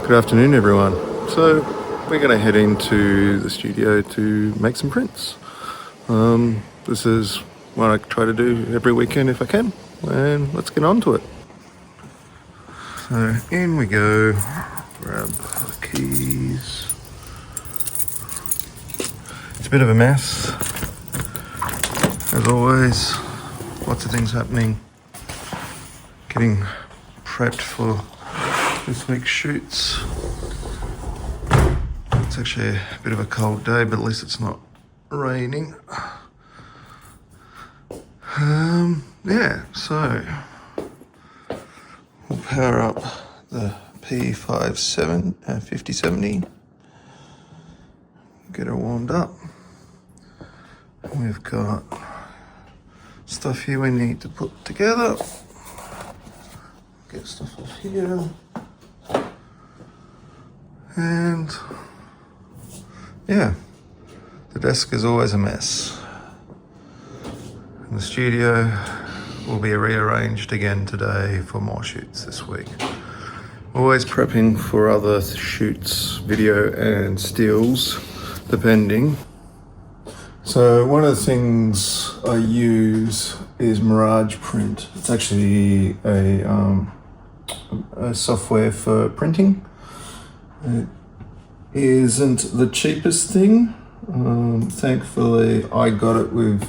Good afternoon, everyone. So we're going to head into the studio to make some prints. This is what I try to do every weekend if I can, and let's get on to it. So in we go, grab the keys. It's a bit of a mess, as always, lots of things happening, getting prepped for this week's shoots. It's actually a bit of a cold day, but at least it's not raining. Yeah, so we'll power up the P5070, get her warmed up. We've got stuff here we need to put together. Get stuff off here. And yeah, the desk is always a mess. And the studio will be rearranged again today for more shoots this week. Always prepping for other shoots, video and stills, depending. So one of the things I use is Mirage print. It's actually a software for printing. It isn't the cheapest thing. Thankfully, I got it with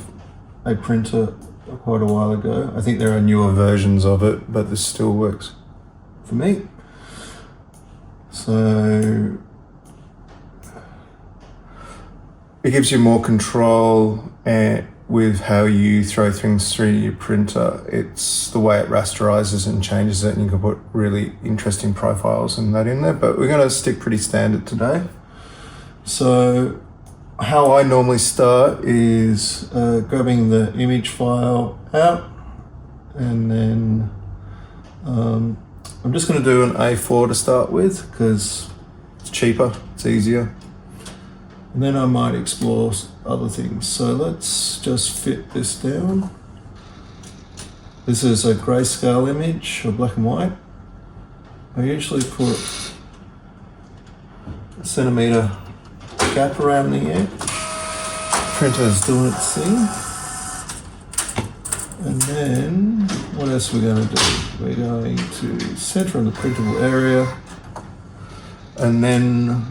a printer quite a while ago. I think there are newer versions of it, but this still works for me. So it gives you more control with how you throw things through your printer. It's the way it rasterizes and changes it, and you can put really interesting profiles and that in there, but we're going to stick pretty standard today. So how I normally start is grabbing the image file out, and then I'm just going to do an A4 to start with because it's cheaper, it's easier. And then I might explore other things. So let's just fit this down. This is a grayscale image, or black and white. I usually put a centimetre gap around the edge. Printer's doing its thing. And then, what else are we going to do? We're going to center in the printable area, and then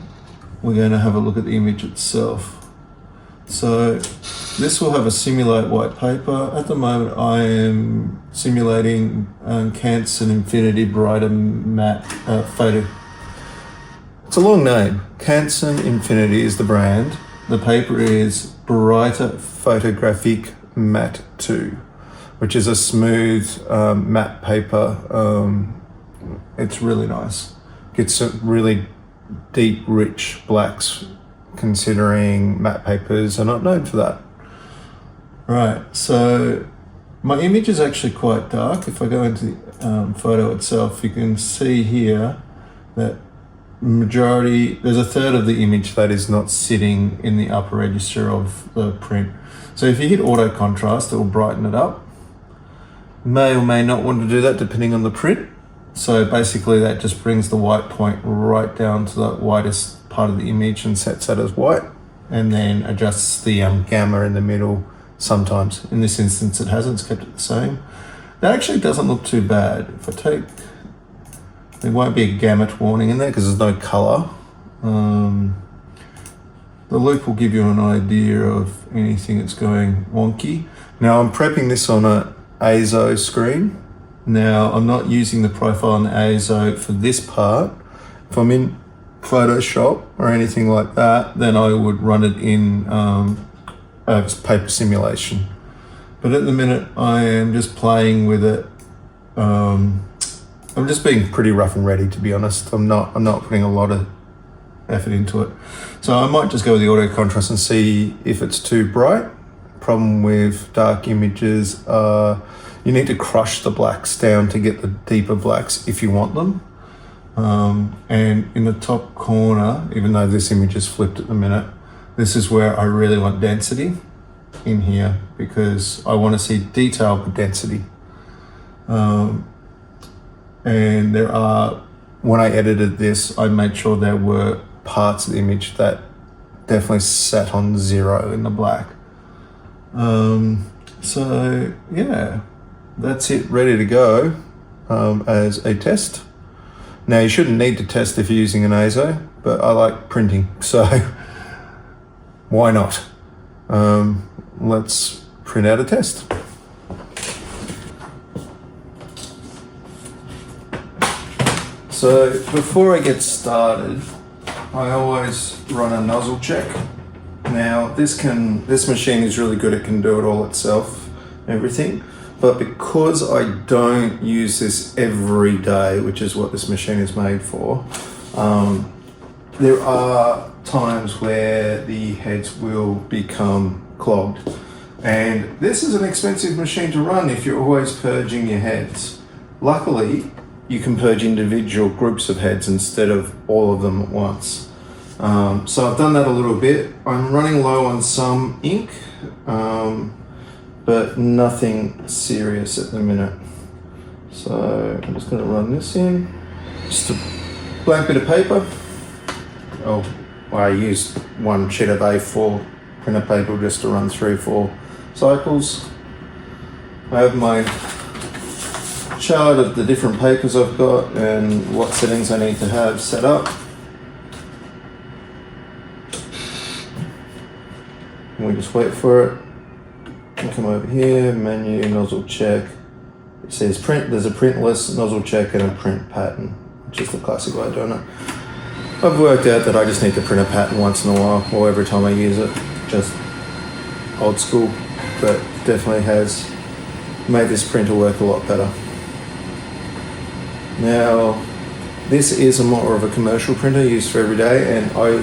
we're going to have a look at the image itself. So this will have a simulate white paper. At the moment I am simulating Canson Infinity Brighter Matte Photo. It's a long name. Canson Infinity is the brand. The paper is Brighter Photographic Matte 2, which is a smooth matte paper. It's really nice. Gets a really deep, rich blacks, considering matte papers are not known for that. Right, so my image is actually quite dark. If I go into the photo itself, you can see here that there's a third of the image that is not sitting in the upper register of the print. So if you hit auto contrast, it will brighten it up. May or may not want to do that depending on the print. So basically that just brings the white point right down to the whitest part of the image and sets that as white, and then adjusts the gamma in the middle sometimes. In this instance it hasn't, it's kept it the same. That actually doesn't look too bad. If I take, there won't be a gamut warning in there because there's no color. The loop will give you an idea of anything that's going wonky. Now I'm prepping this on an ASO screen. Now, I'm not using the profile on the ASO for this part. If I'm in Photoshop or anything like that, then I would run it in paper simulation. But at the minute, I am just playing with it. I'm just being pretty rough and ready, to be honest. I'm not putting a lot of effort into it. So I might just go with the auto contrast and see if it's too bright. Problem with dark images, you need to crush the blacks down to get the deeper blacks if you want them. And in the top corner, even though this image is flipped at the minute, this is where I really want density in here because I want to see detail with density. And there are when I edited this, I made sure there were parts of the image that definitely sat on 0 in the black. So yeah, that's it, ready to go as a test. Now you shouldn't need to test if you're using an ASO, but I like printing, so why not? Let's print out a test. So before I get started, I always run a nozzle check. Now this machine is really good, it can do it all itself, everything. But because I don't use this every day, which is what this machine is made for, there are times where the heads will become clogged. And this is an expensive machine to run if you're always purging your heads. Luckily, you can purge individual groups of heads instead of all of them at once. So I've done that a little bit. I'm running low on some ink, but nothing serious at the minute. So I'm just going to run this in. Just a blank bit of paper. Oh, I used one sheet of A4 printer paper just to run 3-4 cycles. I have my chart of the different papers I've got and what settings I need to have set up. And we just wait for it. And come over here, menu, nozzle check. It says print, there's a printless, nozzle check, and a print pattern, which is the classic way of doing it. I've worked out that I just need to print a pattern once in a while, or every time I use it. Just old school, but definitely has made this printer work a lot better. Now, this is more of a commercial printer used for every day, and I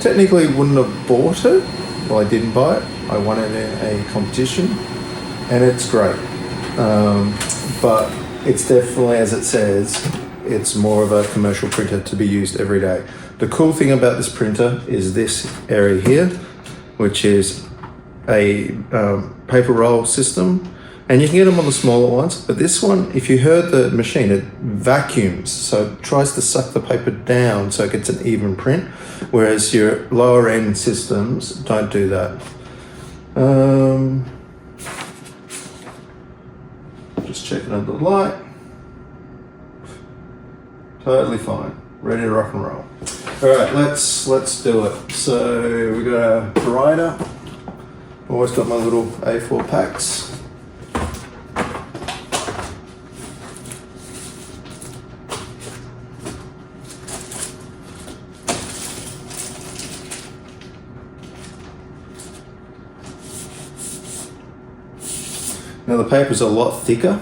technically wouldn't have bought it. Well, I didn't buy it. I won it in a competition, and it's great. But it's definitely, as it says, it's more of a commercial printer to be used every day. The cool thing about this printer is this area here, which is a paper roll system. And you can get them on the smaller ones, but this one, if you heard the machine, it vacuums, so it tries to suck the paper down so it gets an even print, whereas your lower end systems don't do that. Just checking under the light. Totally fine, ready to rock and roll. All right, let's do it. So we got a writer. Always got my little A4 packs. Now the paper's a lot thicker,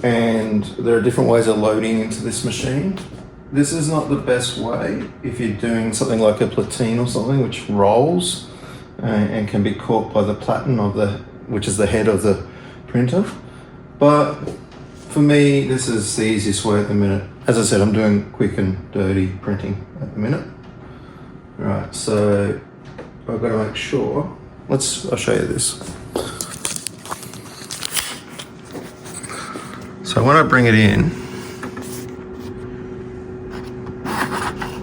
and there are different ways of loading into this machine. This is not the best way if you're doing something like a platine or something which rolls and can be caught by the platen of which is the head of the printer. But for me, this is the easiest way at the minute. As I said, I'm doing quick and dirty printing at the minute. All right, so I've got to make sure. I'll show you this. So when I bring it in,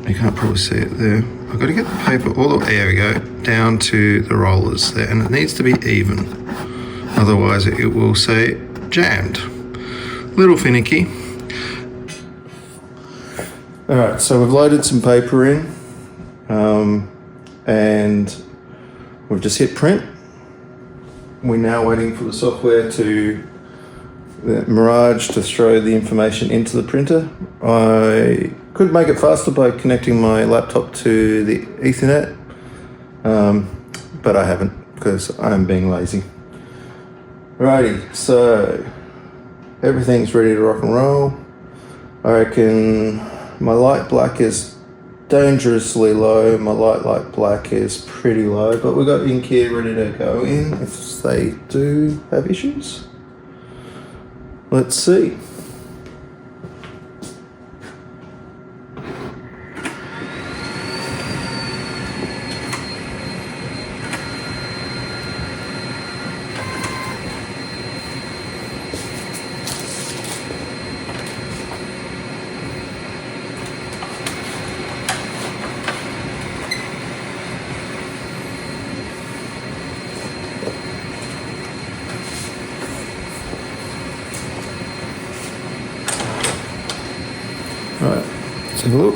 you can't probably see it there. I've got to get the paper all the way, there we go, down to the rollers there, and it needs to be even. Otherwise it will say jammed. Little finicky. All right, so we've loaded some paper in, and we've just hit print. We're now waiting for the software the Mirage to throw the information into the printer. I could make it faster by connecting my laptop to the Ethernet, but I haven't because I'm being lazy. Alrighty, so everything's ready to rock and roll. I reckon my light black is dangerously low, my light black is pretty low, but we've got ink here ready to go in if they do have issues. Let's see. have a look.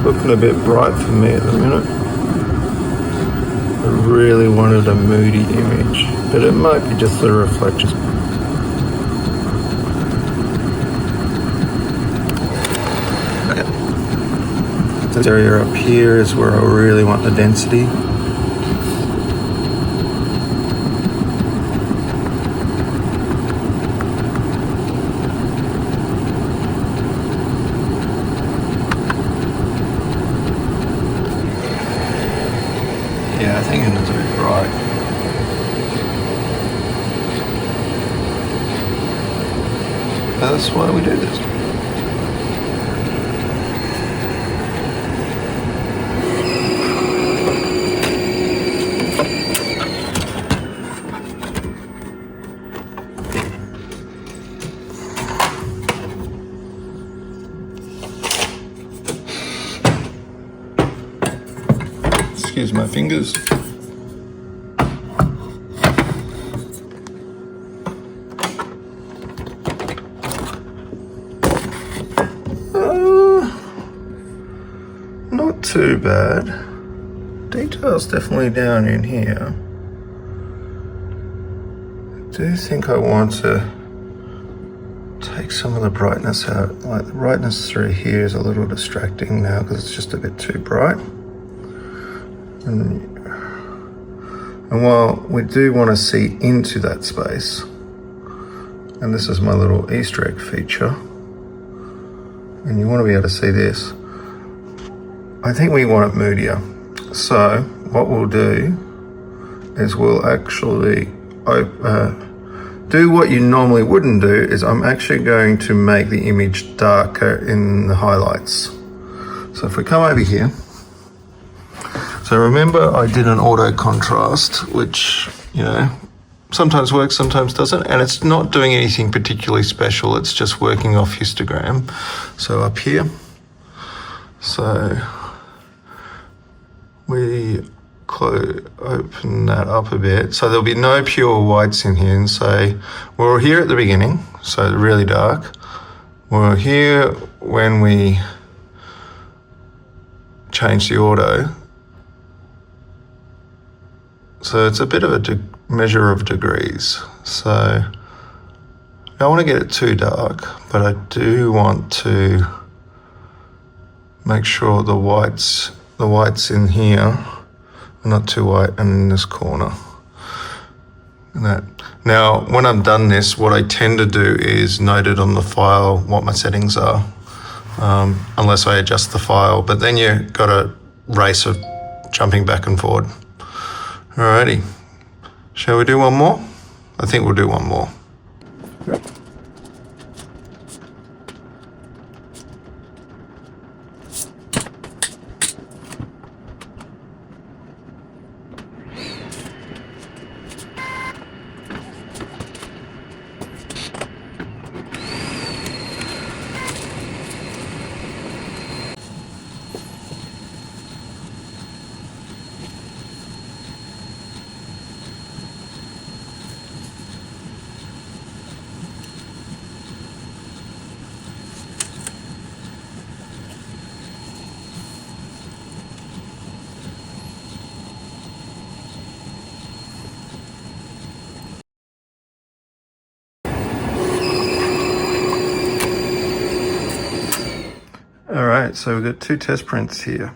Looking a bit bright for me at the minute. I really wanted a moody image, but it might be just the reflections. This area up here is where I really want the density. Yeah, I think it's a bit bright. That's why we do this. Excuse my fingers. Not too bad. Detail's definitely down in here. I do think I want to take some of the brightness out. Like the brightness through here is a little distracting now because it's just a bit too bright. And while we do want to see into that space, and this is my little Easter egg feature, and you want to be able to see this, I think we want it moodier. So what we'll do is we'll actually do what you normally wouldn't do, is I'm actually going to make the image darker in the highlights. So if we come over here, so remember I did an auto contrast, which, you know, sometimes works, sometimes doesn't, and it's not doing anything particularly special, it's just working off histogram. So up here, so we open that up a bit, so there'll be no pure whites in here, and say we're here at the beginning, so really dark. We're here when we change the auto. So it's a bit of a measure of degrees. So I don't want to get it too dark, but I do want to make sure the whites in here are not too white, and in this corner. And that. Now, when I'm done this, what I tend to do is note it on the file what my settings are, unless I adjust the file. But then you've got a race of jumping back and forward. Alrighty, shall we do one more? I think we'll do one more. Alright, so we've got two test prints here.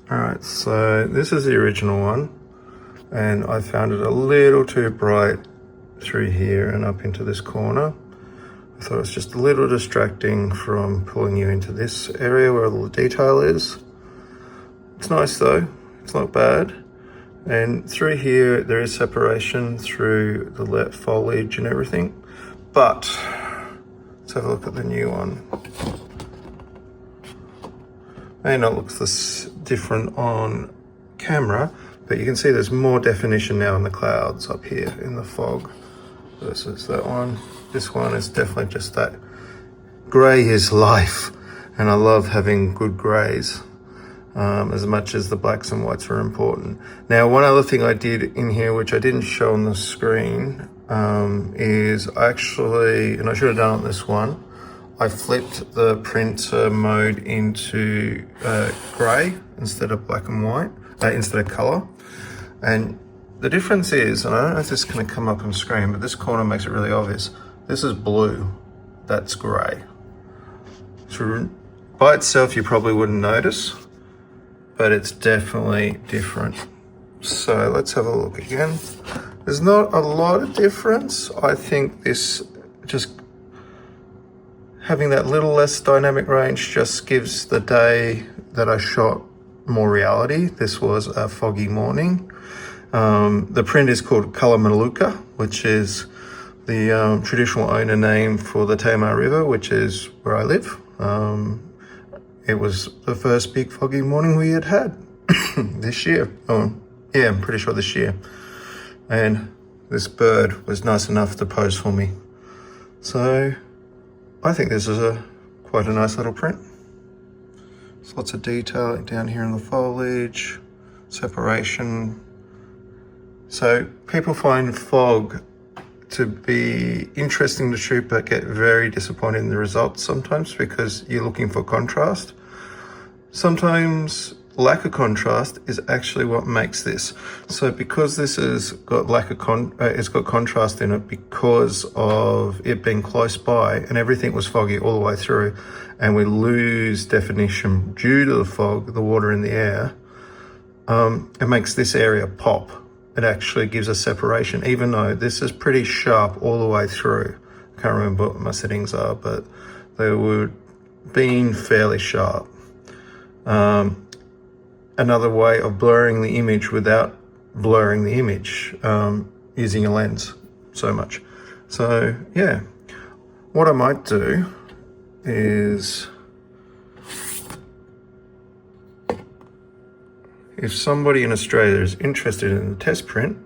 Alright, so this is the original one, and I found it a little too bright through here and up into this corner. I thought it was just a little distracting from pulling you into this area where all the detail is. It's nice though, it's not bad. And through here there is separation through the left foliage and everything. But let's have a look at the new one. May not look this different on camera, but you can see there's more definition now in the clouds up here in the fog versus that one. This one is definitely just that grey is life, and I love having good greys. as much as the blacks and whites were important. Now, one other thing I did in here, which I didn't show on the screen, is actually, and I should have done on this one, I flipped the printer mode into gray instead of black and white, instead of color. And the difference is, and I don't know if this is going to come up on screen, but this corner makes it really obvious. This is blue, that's gray. So by itself, you probably wouldn't notice, but it's definitely different. So let's have a look again. There's not a lot of difference. I think this just having that little less dynamic range just gives the day that I shot more reality. This was a foggy morning. The print is called Color Maluka, which is the traditional owner name for the Tamar River, which is where I live. It was the first big foggy morning we had this year. Oh, yeah, I'm pretty sure this year. And this bird was nice enough to pose for me. So I think this is quite a nice little print. There's lots of detail down here in the foliage, separation. So people find fog to be interesting to shoot, but get very disappointed in the results sometimes because you're looking for contrast. Sometimes lack of contrast is actually what makes this. So because this has got it's got contrast in it because of it being close by and everything was foggy all the way through, and we lose definition due to the fog, the water in the air, it makes this area pop. It actually gives a separation, even though this is pretty sharp all the way through. I can't remember what my settings are, but they were being fairly sharp. Another way of blurring the image without blurring the image, using a lens so much. So yeah, what I might do is, if somebody in Australia is interested in the test print,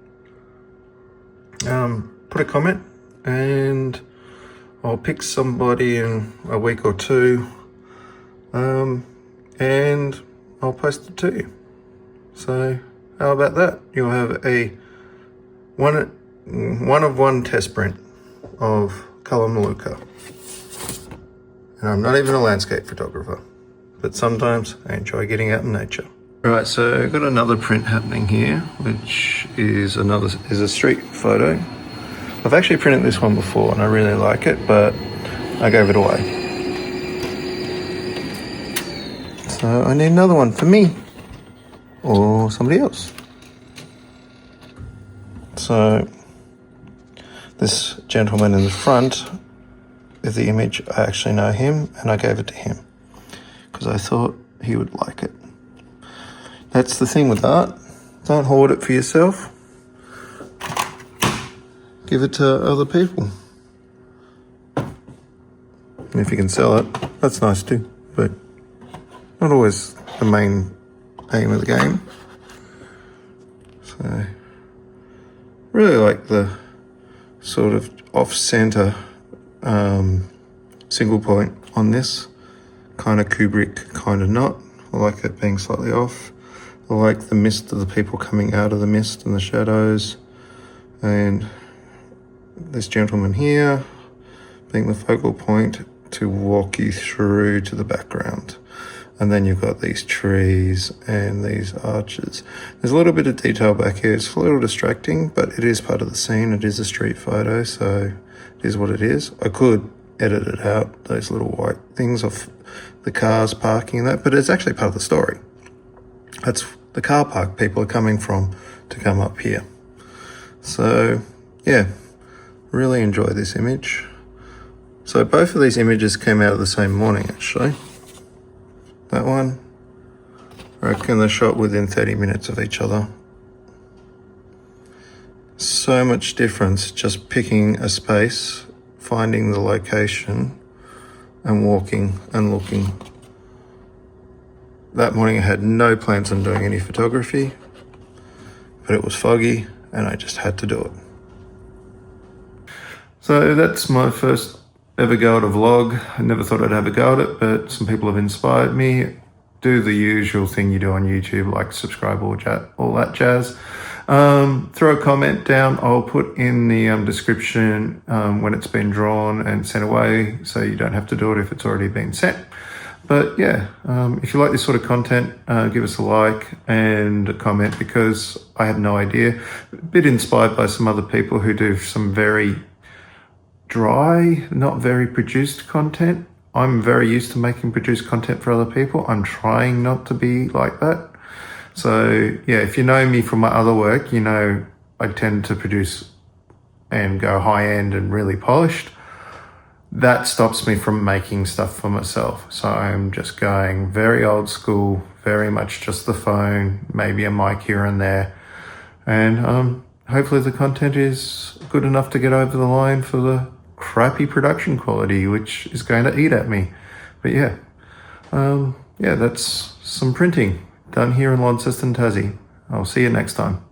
put a comment and I'll pick somebody in a week or two, and I'll post it to you. So how about that? You'll have a one of one test print of Color Maluka. And I'm not even a landscape photographer, but sometimes I enjoy getting out in nature. Right, so I've got another print happening here, which is a street photo. I've actually printed this one before and I really like it, but I gave it away. So I need another one for me or somebody else. So this gentleman in the front of the image, I actually know him and I gave it to him because I thought he would like it. That's the thing with art. Don't hoard it for yourself. Give it to other people. And if you can sell it, that's nice too, but not always the main aim of the game. So, really like the sort of off-center single point on this. Kind of Kubrick, kind of not. I like it being slightly off. I like the mist of the people coming out of the mist and the shadows, and this gentleman here being the focal point to walk you through to the background. And then you've got these trees and these arches. There's a little bit of detail back here. It's a little distracting, but it is part of the scene. It is a street photo, so it is what it is. I could edit it out, those little white things of the cars parking and that, but it's actually part of the story. That's the car park people are coming from to come up here. So yeah, really enjoy this image. So both of these images came out of the same morning actually. That one, I reckon they're shot within 30 minutes of each other. So much difference just picking a space, finding the location and walking and looking. That morning I had no plans on doing any photography, but it was foggy and I just had to do it. So that's my first ever go at a vlog. I never thought I'd have a go at it, but some people have inspired me do the usual thing you do on YouTube, like subscribe, all that jazz. Throw a comment down. I'll put in the description when it's been drawn and sent away, so you don't have to do it if it's already been sent. But yeah, if you like this sort of content, give us a like and a comment, because I have no idea. A bit inspired by some other people who do some very dry, not very produced content. I'm very used to making produced content for other people. I'm trying not to be like that. So yeah, if you know me from my other work, you know I tend to produce and go high end and really polished. That stops me from making stuff for myself. So I'm just going very old school, very much just the phone, maybe a mic here and there. And hopefully the content is good enough to get over the line for the crappy production quality, which is going to eat at me. But yeah, that's some printing done here in Launceston, Tassie. I'll see you next time.